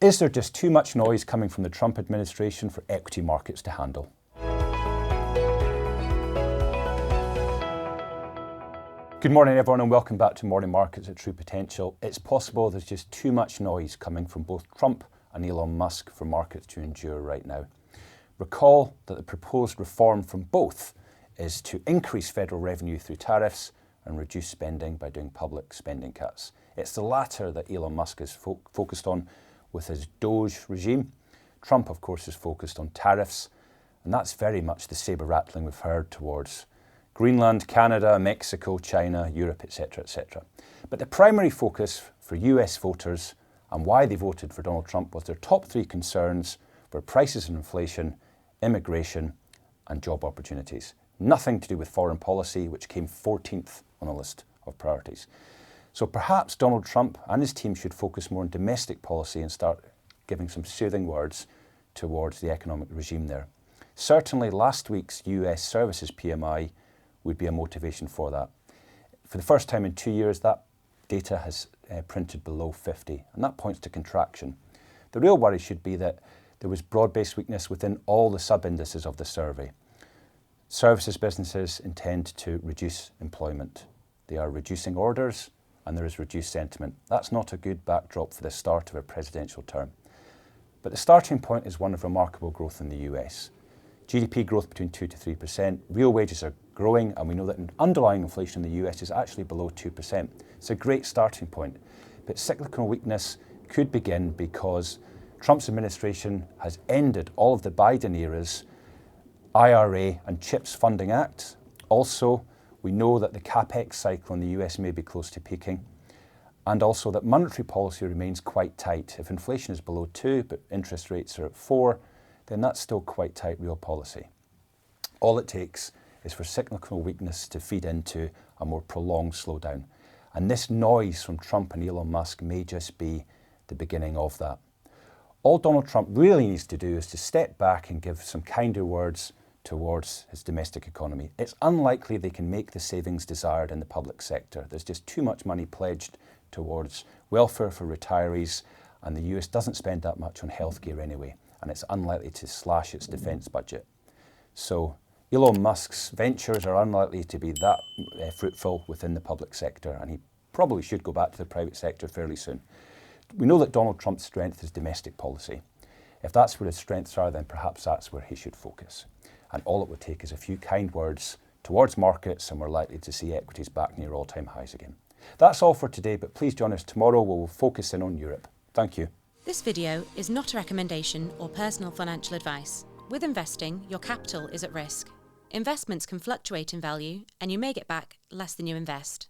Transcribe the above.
Is there just too much noise coming from the Trump administration for equity markets to handle? Good morning everyone and welcome back to Morning Markets at True Potential. It's possible there's just too much noise coming from both Trump and Elon Musk for markets to endure right now. Recall that the proposed reform from both is to increase federal revenue through tariffs and reduce spending by doing public spending cuts. It's the latter that Elon Musk is focused on with his Doge regime. Trump, of course, is focused on tariffs, and that's very much the saber rattling we've heard towards Greenland, Canada, Mexico, China, Europe, etc., etc. But the primary focus for US voters and why they voted for Donald Trump was their top three concerns were prices and inflation, immigration, and job opportunities. Nothing to do with foreign policy, which came 14th on the list of priorities. So perhaps Donald Trump and his team should focus more on domestic policy and start giving some soothing words towards the economic regime there. Certainly last week's US Services PMI would be a motivation for that. For the first time in 2 years, that data has printed below 50, and that points to contraction. The real worry should be that there was broad-based weakness within all the sub-indices of the survey. Services businesses intend to reduce employment. They are reducing orders and there is reduced sentiment. That's not a good backdrop for the start of a presidential term. But the starting point is one of remarkable growth in the US. GDP growth between 2 to 3%, real wages are growing, and we know that underlying inflation in the US is actually below 2%. It's a great starting point. But cyclical weakness could begin because Trump's administration has ended all of the Biden era's IRA and CHIPS Funding Act. Also, we know that the capex cycle in the US may be close to peaking, and also that monetary policy remains quite tight. If inflation is below 2, but interest rates are at 4, then that's still quite tight real policy. All it takes is for cyclical weakness to feed into a more prolonged slowdown. And this noise from Trump and Elon Musk may just be the beginning of that. All Donald Trump really needs to do is to step back and give some kinder words towards his domestic economy. It's unlikely they can make the savings desired in the public sector. There's just too much money pledged towards welfare for retirees, and the US doesn't spend that much on healthcare anyway, and it's unlikely to slash its defence budget. So Elon Musk's ventures are unlikely to be that fruitful within the public sector, and he probably should go back to the private sector fairly soon. We know that Donald Trump's strength is domestic policy. If that's where his strengths are, then perhaps that's where he should focus. And all it would take is a few kind words towards markets, and we're likely to see equities back near all-time highs again. That's all for today, but please join us tomorrow where we'll focus in on Europe. Thank you. This video is not a recommendation or personal financial advice. With investing, your capital is at risk. Investments can fluctuate in value, and you may get back less than you invest.